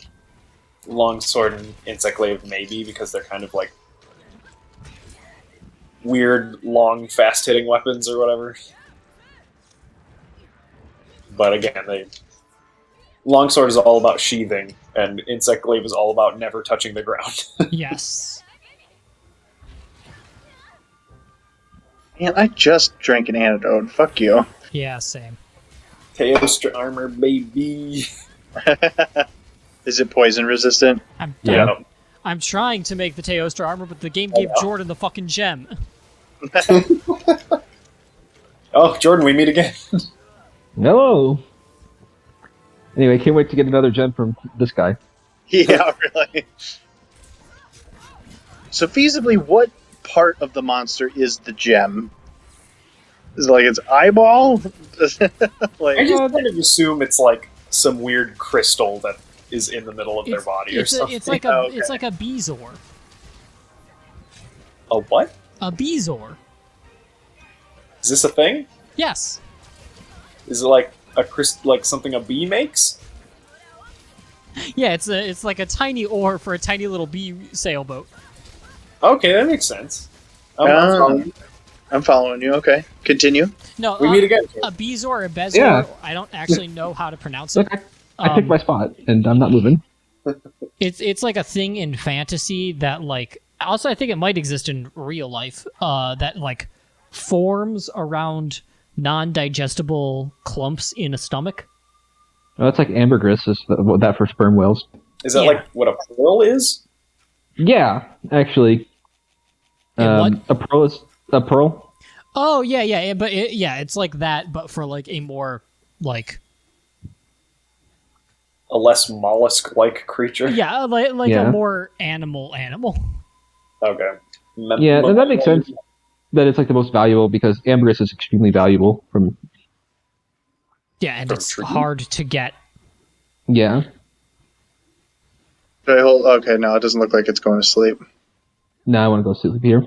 [SPEAKER 1] longsword and insect glaive maybe because they're kind of like weird, long, fast-hitting weapons or whatever. But again, longsword is all about sheathing, and insect glaive is all about never touching the ground.
[SPEAKER 2] Yes.
[SPEAKER 3] Man, I just drank an antidote. Fuck you.
[SPEAKER 2] Yeah, same.
[SPEAKER 1] Teostra armor, baby.
[SPEAKER 3] Is it poison resistant?
[SPEAKER 1] Yeah.
[SPEAKER 2] I'm trying to make the Teostra armor, but the game gave Jordan the fucking gem.
[SPEAKER 1] Oh, Jordan, we meet again.
[SPEAKER 4] Hello. Anyway, can't wait to get another gem from this guy.
[SPEAKER 3] Yeah, really. So feasibly, what part of the monster is the gem? Is it like its eyeball? Like,
[SPEAKER 1] I just kind of assume it's like some weird crystal that is in the middle of their body or
[SPEAKER 2] It's
[SPEAKER 1] something.
[SPEAKER 2] it's like
[SPEAKER 3] Oh, okay.
[SPEAKER 2] it's like a bezoar.
[SPEAKER 1] A what?
[SPEAKER 2] A bezoar.
[SPEAKER 1] Is this a thing?
[SPEAKER 2] Yes.
[SPEAKER 1] Is it like like something a bee makes?
[SPEAKER 2] Yeah, it's like a tiny oar for a tiny little bee sailboat.
[SPEAKER 1] Okay, that makes sense. I'm following.
[SPEAKER 3] I'm following you. Okay, continue.
[SPEAKER 2] No,
[SPEAKER 1] We meet again.
[SPEAKER 2] a bezoar or a bezor.
[SPEAKER 4] Yeah.
[SPEAKER 2] I don't actually know how to pronounce it.
[SPEAKER 4] Look, I picked my spot, and I'm not moving.
[SPEAKER 2] It's like a thing in fantasy that like also I think it might exist in real life. That like forms around non-digestible clumps in a stomach.
[SPEAKER 4] Oh, it's like ambergris is that for sperm whales.
[SPEAKER 1] Is that
[SPEAKER 2] Yeah.
[SPEAKER 1] like what a pearl is?
[SPEAKER 4] Yeah, actually.
[SPEAKER 2] What?
[SPEAKER 4] A pearl?
[SPEAKER 2] Oh yeah, but it's like that, but for like a more like
[SPEAKER 1] A less mollusk-like creature?
[SPEAKER 2] yeah, like
[SPEAKER 4] Yeah.
[SPEAKER 2] a more animal.
[SPEAKER 1] Okay.
[SPEAKER 4] Yeah, and that makes sense. That it's like the most valuable because ambergris is extremely valuable from.
[SPEAKER 2] Yeah, and
[SPEAKER 1] From
[SPEAKER 2] it's
[SPEAKER 1] tree?
[SPEAKER 2] hard to get.
[SPEAKER 4] Yeah.
[SPEAKER 3] Okay, no, it doesn't look like it's going to sleep.
[SPEAKER 4] No, I want to go sleep here.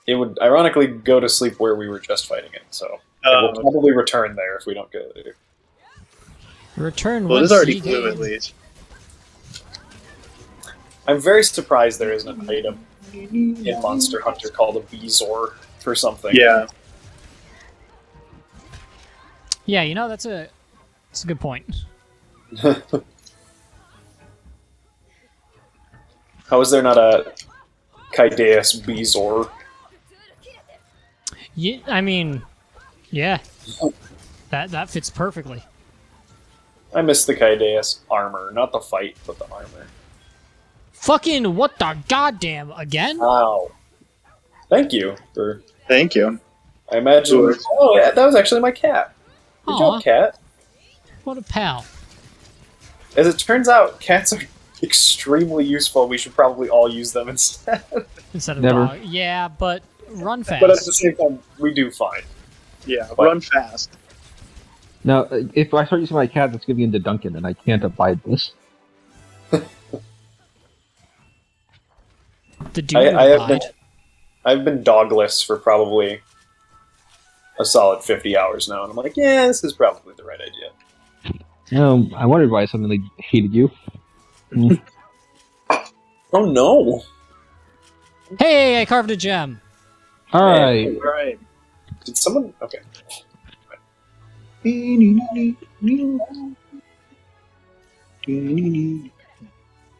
[SPEAKER 1] It would ironically go to sleep where we were just fighting it, so it will probably return there if we don't go there.
[SPEAKER 2] Return.
[SPEAKER 3] Well, it is
[SPEAKER 2] once
[SPEAKER 3] already
[SPEAKER 2] ye
[SPEAKER 3] blue
[SPEAKER 2] gain-
[SPEAKER 3] at least.
[SPEAKER 1] I'm very surprised there isn't an item in Monster Hunter called a Beezor for something.
[SPEAKER 3] Yeah.
[SPEAKER 2] Yeah, that's a good point.
[SPEAKER 1] How is there not a Kaideus Beezor?
[SPEAKER 2] Yeah, I mean, yeah, that fits perfectly.
[SPEAKER 1] I miss the Kaideus armor, not the fight, but the armor.
[SPEAKER 2] Fucking what the goddamn again?
[SPEAKER 1] Wow. Thank you for.
[SPEAKER 3] Thank you.
[SPEAKER 1] I imagine.
[SPEAKER 3] Sure.
[SPEAKER 1] Oh, yeah, that was actually my cat. Good
[SPEAKER 2] Aw.
[SPEAKER 1] job, cat.
[SPEAKER 2] What a pal.
[SPEAKER 1] As it turns out, cats are extremely useful. We should probably all use them instead.
[SPEAKER 2] Instead of
[SPEAKER 4] Never.
[SPEAKER 2] dog. Yeah, but run fast.
[SPEAKER 1] But at the same time, we do fine.
[SPEAKER 3] Yeah,
[SPEAKER 1] But-
[SPEAKER 3] run fast.
[SPEAKER 4] Now, if I start using my cat, that's going to be into Duncan, and I can't abide this.
[SPEAKER 2] The dude
[SPEAKER 1] I've been dogless for probably a solid 50 hours now, and I'm like, yeah, this is probably the right idea.
[SPEAKER 4] I wondered why I suddenly hated you.
[SPEAKER 1] Oh no!
[SPEAKER 2] Hey, I carved a gem.
[SPEAKER 4] All right.
[SPEAKER 3] All right.
[SPEAKER 1] Did someone? Okay.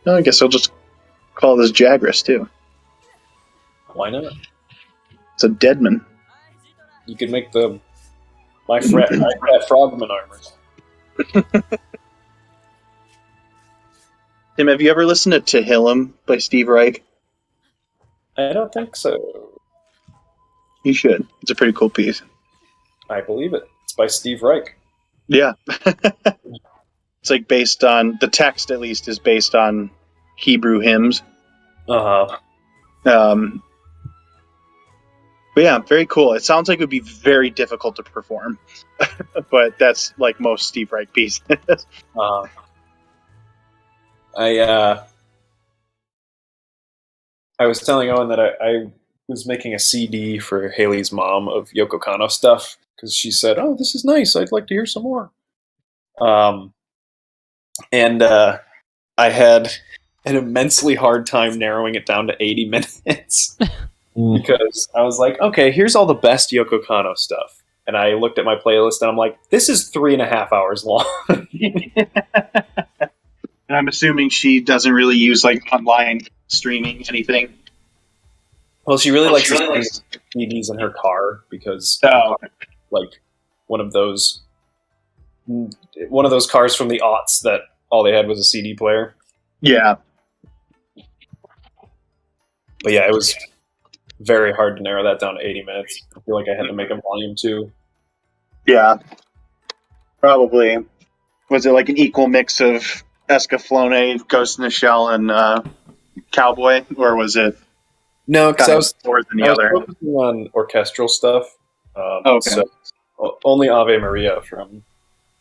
[SPEAKER 3] No, I guess I'll just call this Jagras too.
[SPEAKER 1] Why not?
[SPEAKER 3] It's a Deadman.
[SPEAKER 1] You could make the my frat frogman armor.
[SPEAKER 3] Tim, have you ever listened to Tehillim by Steve Reich?
[SPEAKER 1] I don't think so.
[SPEAKER 3] You should. It's a pretty cool piece.
[SPEAKER 1] I believe it. It's by Steve Reich.
[SPEAKER 3] Yeah. It's like based on, the text at least is based on Hebrew hymns.
[SPEAKER 1] Uh huh.
[SPEAKER 3] But yeah, very cool. It sounds like it would be very difficult to perform. But that's like most Steve Reich pieces.
[SPEAKER 1] I was telling Owen that I was making a CD for Haley's mom of Yoko Kanno stuff because she said, "Oh, this is nice. I'd like to hear some more." And I had an immensely hard time narrowing it down to 80 minutes because I was like, okay, here's all the best Yoko Kanno stuff. And I looked at my playlist and I'm like, this is 3.5 hours long.
[SPEAKER 3] And I'm assuming she doesn't really use like online streaming anything.
[SPEAKER 1] Well, she really likes CDs in her car because like one of those cars from the aughts that all they had was a CD player.
[SPEAKER 3] Yeah.
[SPEAKER 1] But yeah, it was very hard to narrow that down to 80 minutes. I feel like I had to make a volume 2.
[SPEAKER 3] Yeah. Probably. Was it like an equal mix of Escaflowne, Ghost in the Shell, and Cowboy? Or was it
[SPEAKER 1] No, because I was
[SPEAKER 3] more than the other?
[SPEAKER 1] focusing on orchestral stuff.
[SPEAKER 3] Okay.
[SPEAKER 1] So only Ave Maria from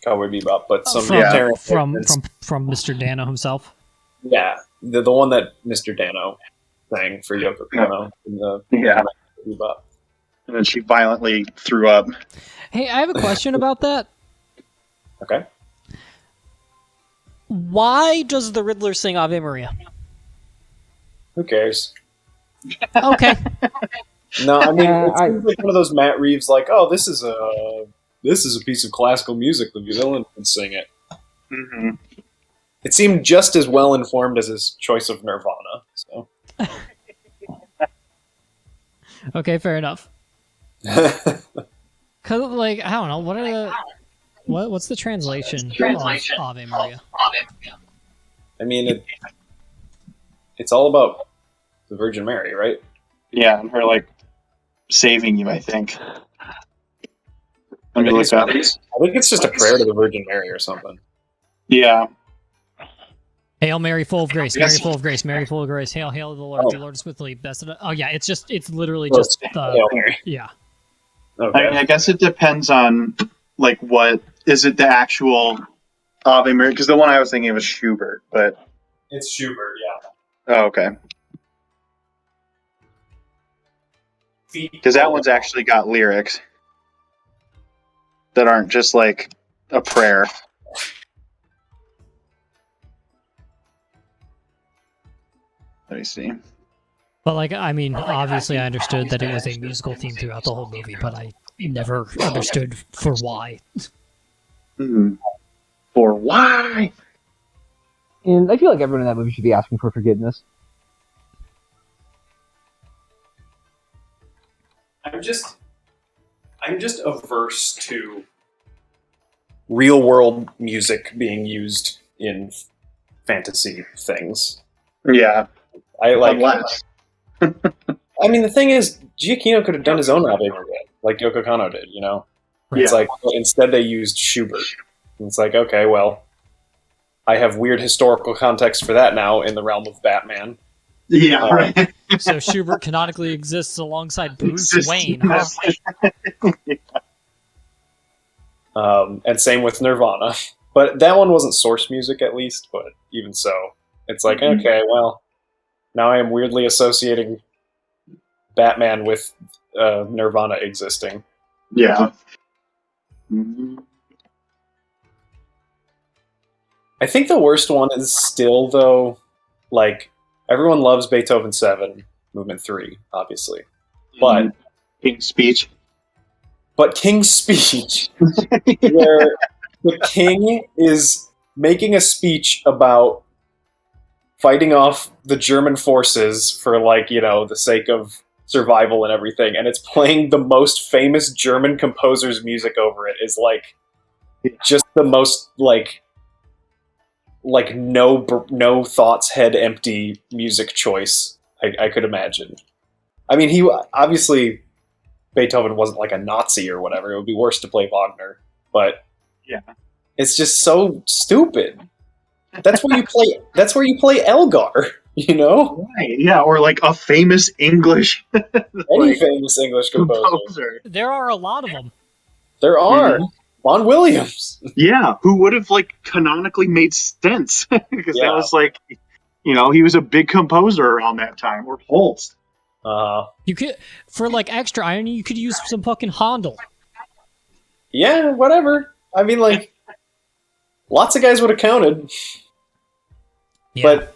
[SPEAKER 1] Cowboy Bebop, but some
[SPEAKER 2] from Mr. Dano himself.
[SPEAKER 1] Yeah, the one that Mr. Dano sang for Yoko Kanno in the Bebop.
[SPEAKER 3] And then she violently threw up.
[SPEAKER 2] Hey, I have a question about that.
[SPEAKER 1] Okay.
[SPEAKER 2] Why does the Riddler sing Ave Maria?
[SPEAKER 1] Who cares?
[SPEAKER 2] Okay.
[SPEAKER 1] No, I mean it's like one of those Matt Reeves like, oh, this is a piece of classical music. The villain can sing it.
[SPEAKER 3] Mm-hmm.
[SPEAKER 2] It
[SPEAKER 1] seemed just as well informed as his choice of Nirvana. So.
[SPEAKER 2] Okay, fair enough. Cause like I don't know what's the translation of Ave Maria?
[SPEAKER 1] I mean it's all about the Virgin Mary, right?
[SPEAKER 3] Yeah, and her like saving you, I think.
[SPEAKER 1] I think it's just a prayer to the Virgin Mary or something.
[SPEAKER 3] Yeah.
[SPEAKER 2] Hail Mary, full of grace, Mary, full of grace, Mary, full of grace. Hail, hail the Lord, the Lord is with thee. Best of oh yeah, it's literally just the
[SPEAKER 1] Hail Mary.
[SPEAKER 2] Yeah.
[SPEAKER 1] Okay.
[SPEAKER 3] I guess it depends on like what is it the actual Ave Maria? Because the one I was thinking of was Schubert, but
[SPEAKER 1] It's Schubert, yeah.
[SPEAKER 3] Oh, okay. Because that one's actually got lyrics that aren't just like a prayer. Let me see.
[SPEAKER 2] But like, I mean, obviously I understood that it was a musical theme throughout the whole movie, but I never understood for why.
[SPEAKER 3] For why?
[SPEAKER 4] And I feel like everyone in that movie should be asking for forgiveness.
[SPEAKER 1] I'm just averse to real world music being used in fantasy things.
[SPEAKER 3] Yeah.
[SPEAKER 1] I like.
[SPEAKER 3] Unless.
[SPEAKER 1] I mean, the thing is, Giacchino could have done his own album like Yoko Kanno did. You know, it's like instead they used Schubert. And it's like, okay, well, I have weird historical context for that now in the realm of Batman.
[SPEAKER 3] Yeah, right.
[SPEAKER 2] So Schubert canonically exists alongside Bruce Wayne, huh?
[SPEAKER 1] And same with Nirvana. But that one wasn't source music, at least. But even so, it's like, okay, well, now I am weirdly associating Batman with Nirvana existing.
[SPEAKER 3] Yeah.
[SPEAKER 1] I think the worst one is still, though, like, everyone loves Beethoven 7, Movement 3, obviously. But
[SPEAKER 3] King's Speech.
[SPEAKER 1] But King's Speech, where the king is making a speech about fighting off the German forces for, like, you know, the sake of survival and everything, and it's playing the most famous German composer's music over it, is, like, just the most, like no thoughts, head empty music choice I could imagine. I mean, he obviously Beethoven wasn't like a Nazi or whatever. It would be worse to play Wagner, but
[SPEAKER 3] yeah,
[SPEAKER 1] it's just so stupid. That's where you play. That's where you play Elgar. You know,
[SPEAKER 3] right? Yeah, or like a famous English,
[SPEAKER 1] any famous English composer.
[SPEAKER 2] There are a lot of them.
[SPEAKER 1] There are. Vaughan Williams.
[SPEAKER 3] Yeah, who would have like canonically made sense because that was like, you know, he was a big composer around that time. Or Holst.
[SPEAKER 2] You could, for like extra irony, you could use some fucking Handel.
[SPEAKER 1] Yeah, whatever. I mean, like, lots of guys would have counted. Yeah. But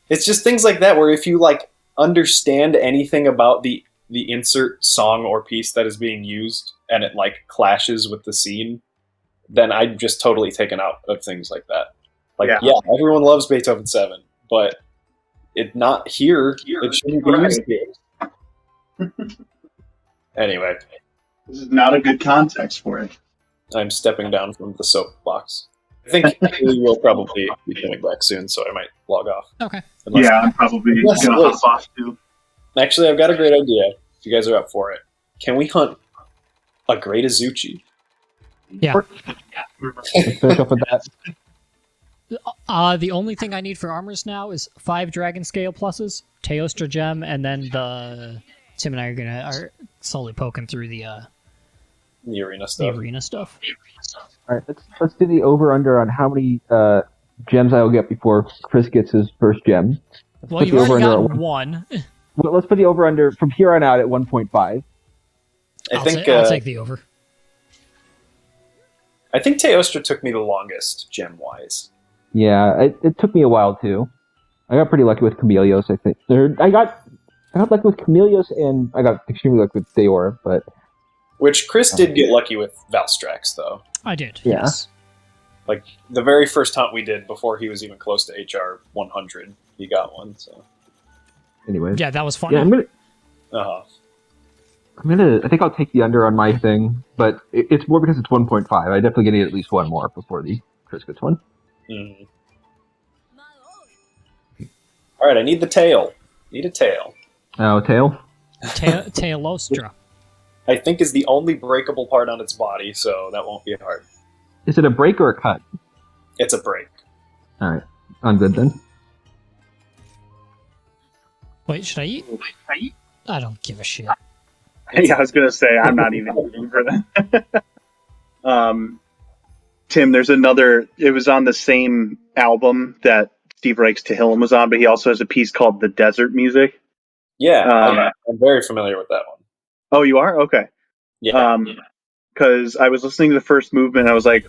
[SPEAKER 1] it's just things like that where if you like understand anything about the insert song or piece that is being used and it like clashes with the scene, then I'm just totally taken out of things like that. Like, yeah everyone loves Beethoven 7, but it not here. It shouldn't be used here. Anyway.
[SPEAKER 3] This is not a good context for it.
[SPEAKER 1] I'm stepping down from the soapbox. I think we will probably be coming back soon, so I might log off.
[SPEAKER 2] Okay.
[SPEAKER 3] I'm probably going to hop off too.
[SPEAKER 1] Actually, I've got a great idea. If you guys are up for it. Can we hunt a great Azuchi?
[SPEAKER 2] Yeah.
[SPEAKER 4] Let's finish up with that.
[SPEAKER 2] The only thing I need for armors now is 5 Dragon Scale pluses, Teostra Gem, and then Tim and I are slowly poking through the
[SPEAKER 1] arena stuff.
[SPEAKER 4] All right, let's do the over/under on how many gems I will get before Chris gets his first gem.
[SPEAKER 2] Well, you've already gotten one.
[SPEAKER 4] Well, let's put the over/under from here on out at 1.5.
[SPEAKER 2] I'll take the over.
[SPEAKER 1] I think Teostra took me the longest gem-wise.
[SPEAKER 4] Yeah, it took me a while too. I got pretty lucky with Chameleos, I think. I got lucky with Chameleos, and I got extremely lucky with Deor, but...
[SPEAKER 1] Which Chris did get lucky with Valstrax, though.
[SPEAKER 2] I did,
[SPEAKER 4] yeah.
[SPEAKER 2] Yes.
[SPEAKER 1] Like, the very first hunt we did, before he was even close to HR 100, he got one, so...
[SPEAKER 4] Anyway.
[SPEAKER 2] Yeah, that was fun.
[SPEAKER 4] Yeah,
[SPEAKER 1] Uh-huh.
[SPEAKER 4] I think I'll take the under on my thing, but it's more because it's 1.5. I definitely get at least one more before the Chris gets one.
[SPEAKER 1] Mm. Alright, I need the tail. Need a tail.
[SPEAKER 4] Oh, tail?
[SPEAKER 2] Tailostra.
[SPEAKER 1] I think is the only breakable part on its body, so that won't be hard.
[SPEAKER 4] Is it a break or a cut?
[SPEAKER 1] It's a break.
[SPEAKER 4] Alright, I'm good then.
[SPEAKER 2] Wait, should I eat? I don't give a shit.
[SPEAKER 3] Yeah, I was going to say, I'm not even eating for that. Tim, there's another, it was on the same album that Steve Reich's Tehillim was on, but he also has a piece called The Desert Music.
[SPEAKER 1] Yeah, I'm very familiar with that one.
[SPEAKER 3] Oh, you are? Okay.
[SPEAKER 1] Yeah.
[SPEAKER 3] Because I was listening to the first movement, and I was like,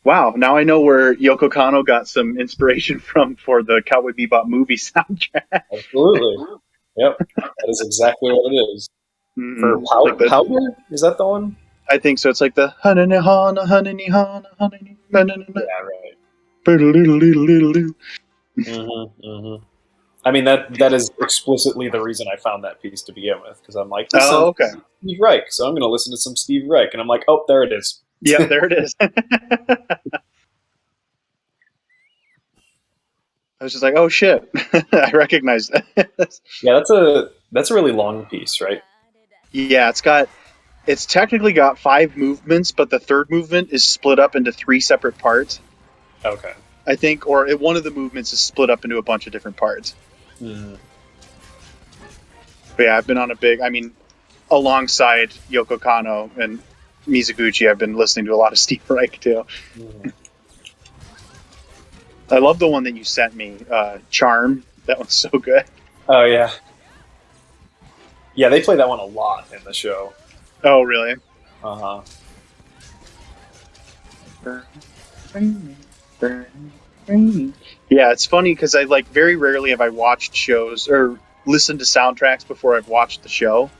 [SPEAKER 3] wow, now I know where Yoko Kanno got some inspiration from for the Cowboy Bebop movie soundtrack.
[SPEAKER 1] Absolutely. Yep. That is exactly what it is. For
[SPEAKER 3] Like
[SPEAKER 1] Powder? Is that the one?
[SPEAKER 3] I think so. It's like the Hanani Hana Hanani Hana Hanani
[SPEAKER 1] Yeah, right. I mean, that is explicitly the reason I found that piece to begin with, because I'm like, this sounds
[SPEAKER 3] okay.
[SPEAKER 1] like Steve Reich, so I'm going to listen to some Steve Reich, and I'm like, oh, there it is.
[SPEAKER 3] Yeah, there it is. I was just like, oh shit, I recognize that.
[SPEAKER 1] Yeah, that's a really long piece, right?
[SPEAKER 3] Yeah, it's technically got 5 movements, but the third movement is split up into 3 separate parts.
[SPEAKER 1] Okay.
[SPEAKER 3] I think, or one of the movements is split up into a bunch of different parts.
[SPEAKER 1] Mm.
[SPEAKER 3] But yeah, I've been on alongside Yoko Kanno and Mizuguchi, I've been listening to a lot of Steve Reich too.
[SPEAKER 1] Mm.
[SPEAKER 3] I love the one that you sent me, Charm. That one's so good.
[SPEAKER 1] Oh, yeah. Yeah, they play that one a lot in the show.
[SPEAKER 3] Oh, really?
[SPEAKER 1] Uh-huh.
[SPEAKER 3] Yeah, it's funny because I very rarely have I watched shows or listened to soundtracks before I've watched the show.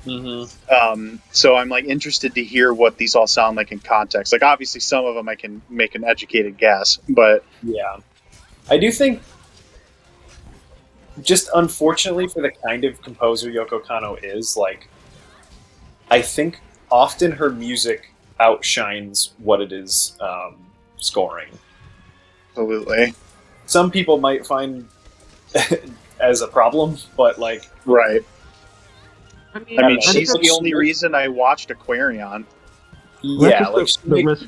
[SPEAKER 1] Mm-hmm.
[SPEAKER 3] So I'm interested to hear what these all sound like in context. Like obviously some of them I can make an educated guess, but
[SPEAKER 1] Yeah. I do think, just unfortunately for the kind of composer Yoko Kanno is, I think often her music outshines what it is scoring.
[SPEAKER 3] absolutely.
[SPEAKER 1] Some people might find as a problem, but
[SPEAKER 3] Right.
[SPEAKER 4] I
[SPEAKER 3] I mean,
[SPEAKER 1] know.
[SPEAKER 3] she's the only reason I watched Aquarion.
[SPEAKER 1] Yeah,
[SPEAKER 4] That's just the risk.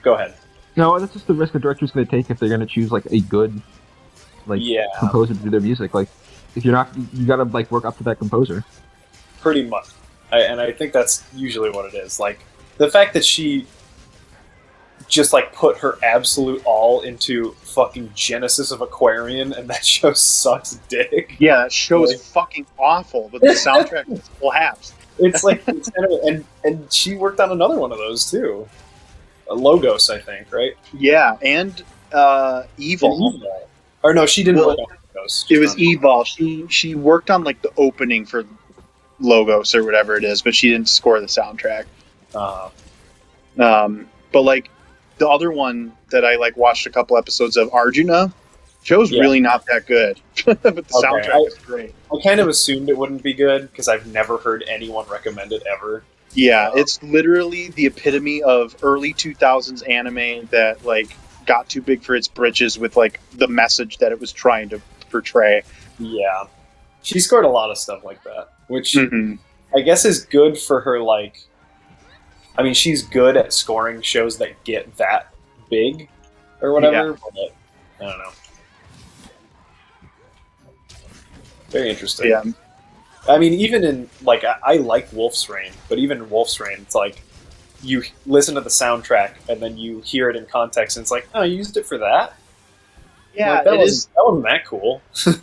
[SPEAKER 1] Go ahead.
[SPEAKER 4] No, that's just the risk a director's going to take if they're going to choose a good composer to do their music. If you're not, you got to work up to that composer.
[SPEAKER 1] Pretty much, and I think that's usually what it is. The fact that she just put her absolute all into fucking Genesis of Aquarian, and that show sucks dick.
[SPEAKER 3] Yeah, that show is fucking awful, but the soundtrack is slaps.
[SPEAKER 1] It's it's kind of, and she worked on another one of those too, Logos, I think, right?
[SPEAKER 3] Yeah, and Evil.
[SPEAKER 1] Or no, she didn't work on Logos.
[SPEAKER 3] It was Evil. She worked on the opening for Logos or whatever it is, but she didn't score the soundtrack. But the other one that I watched a couple episodes of, Arjuna, show's really not that good, but the soundtrack is great.
[SPEAKER 1] I kind of assumed it wouldn't be good because I've never heard anyone recommend it ever.
[SPEAKER 3] Yeah, it's literally the epitome of early 2000s anime that got too big for its britches with the message that it was trying to portray.
[SPEAKER 1] Yeah, she scored a lot of stuff like that, which I guess is good for her. I mean, she's good at scoring shows that get that big or whatever.
[SPEAKER 3] Yeah.
[SPEAKER 1] But I don't know. Very interesting.
[SPEAKER 3] Yeah.
[SPEAKER 1] I mean, even in I like Wolf's Rain, but even in Wolf's Rain, it's you listen to the soundtrack and then you hear it in context, and it's oh, you used it for that?
[SPEAKER 3] Yeah,
[SPEAKER 1] that wasn't that cool.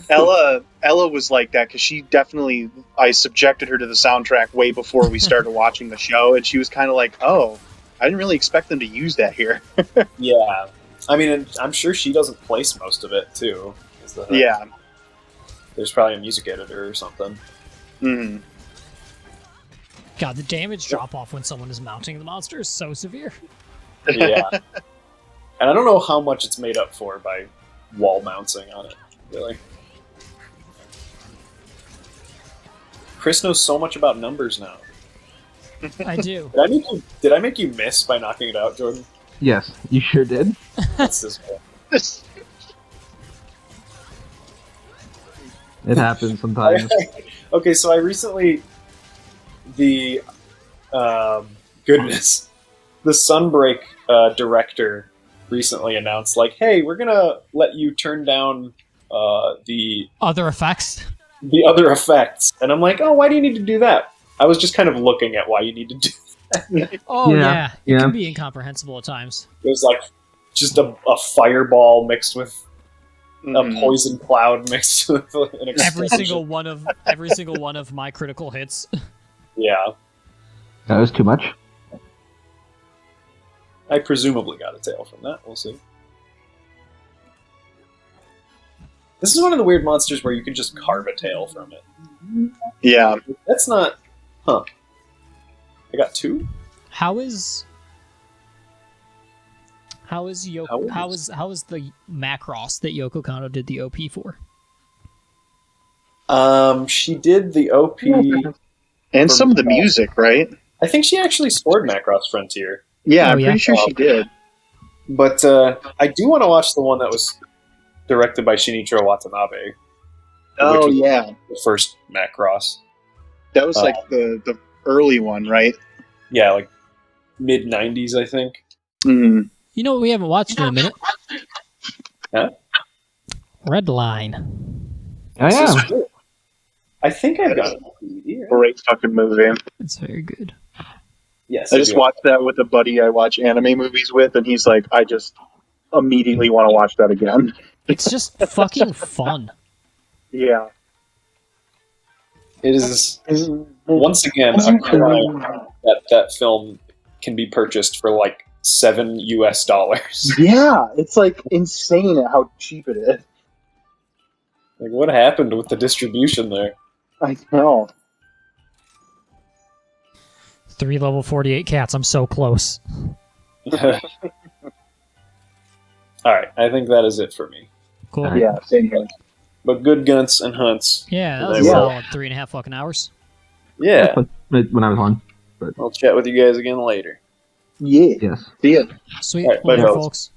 [SPEAKER 3] Ella was like that because I subjected her to the soundtrack way before we started watching the show, and she was kind of oh, I didn't really expect them to use that here.
[SPEAKER 1] Yeah, I mean, and I'm sure she doesn't place most of it too.
[SPEAKER 3] Yeah,
[SPEAKER 1] there's probably a music editor or something.
[SPEAKER 3] Mm-hmm.
[SPEAKER 2] God, the damage drop off when someone is mounting the monster is so severe.
[SPEAKER 1] Yeah, and I don't know how much it's made up for by wall mounting on it, really. Chris knows so much about numbers now.
[SPEAKER 2] I do.
[SPEAKER 1] Did I make you miss by knocking it out, Jordan?
[SPEAKER 4] Yes, you sure did.
[SPEAKER 1] That's this way.
[SPEAKER 4] It happens sometimes.
[SPEAKER 1] Okay, so I recently the Sunbreak director recently announced hey, we're gonna let you turn down the
[SPEAKER 2] other effects,
[SPEAKER 1] and I'm oh, why do you need to do that? I was just kind of looking at why you need to do that.
[SPEAKER 2] Oh yeah. It can be incomprehensible at times.
[SPEAKER 1] It was just a fireball mixed with
[SPEAKER 3] Mhm.
[SPEAKER 1] poison cloud mixed with an
[SPEAKER 2] Every
[SPEAKER 1] explosion.
[SPEAKER 2] single one of my critical hits.
[SPEAKER 1] Yeah,
[SPEAKER 4] That was too much.
[SPEAKER 1] I presumably got a tail from that. We'll see. This is one of the weird monsters where you can just carve a tail from it.
[SPEAKER 3] Yeah.
[SPEAKER 1] That's not... Huh. I got 2?
[SPEAKER 2] How is the Macross that Yoko Kanno did the OP for?
[SPEAKER 1] She did the OP...
[SPEAKER 3] And some of the music, right?
[SPEAKER 1] I think she actually scored Macross Frontier.
[SPEAKER 3] Yeah,
[SPEAKER 2] Oh,
[SPEAKER 3] I'm
[SPEAKER 2] yeah?
[SPEAKER 3] pretty sure she did.
[SPEAKER 1] But I do want to watch the one that was directed by Shinichiro Watanabe.
[SPEAKER 3] Oh,
[SPEAKER 1] was
[SPEAKER 3] yeah.
[SPEAKER 1] the first Macross.
[SPEAKER 3] That was like the early one, right?
[SPEAKER 1] Yeah, like mid-90s, I think.
[SPEAKER 3] Mm.
[SPEAKER 2] You know what we haven't watched in a minute?
[SPEAKER 1] Huh?
[SPEAKER 2] Redline.
[SPEAKER 4] Oh
[SPEAKER 1] This
[SPEAKER 4] yeah.
[SPEAKER 1] is true. I think I've got it on DVD, right?
[SPEAKER 3] Great fucking movie.
[SPEAKER 2] It's very good.
[SPEAKER 1] Yes,
[SPEAKER 3] I just
[SPEAKER 1] do.
[SPEAKER 3] watched that with a buddy I watch anime movies with, and he's like, I just immediately want to watch that again.
[SPEAKER 2] It's just fucking fun.
[SPEAKER 3] Yeah.
[SPEAKER 1] It is, once again, a crime that film can be purchased for like $7 US.
[SPEAKER 3] Yeah, it's like insane at how cheap it is.
[SPEAKER 1] Like, what happened with the distribution there?
[SPEAKER 3] I know.
[SPEAKER 2] 3 level 48 cats. I'm so close.
[SPEAKER 1] Alright, I think that is it for me.
[SPEAKER 2] Cool.
[SPEAKER 3] Yeah, same here.
[SPEAKER 1] But good guns and hunts.
[SPEAKER 2] Yeah, that
[SPEAKER 1] And
[SPEAKER 2] was
[SPEAKER 1] I
[SPEAKER 2] a
[SPEAKER 1] will-
[SPEAKER 2] solid 3.5 fucking hours.
[SPEAKER 1] Yeah,
[SPEAKER 4] When I was on.
[SPEAKER 1] I'll chat with you guys again later.
[SPEAKER 3] Yeah.
[SPEAKER 4] Yes.
[SPEAKER 3] See ya.
[SPEAKER 2] Sweet.
[SPEAKER 1] All right, bye,
[SPEAKER 2] Later,
[SPEAKER 1] fellas.
[SPEAKER 2] folks.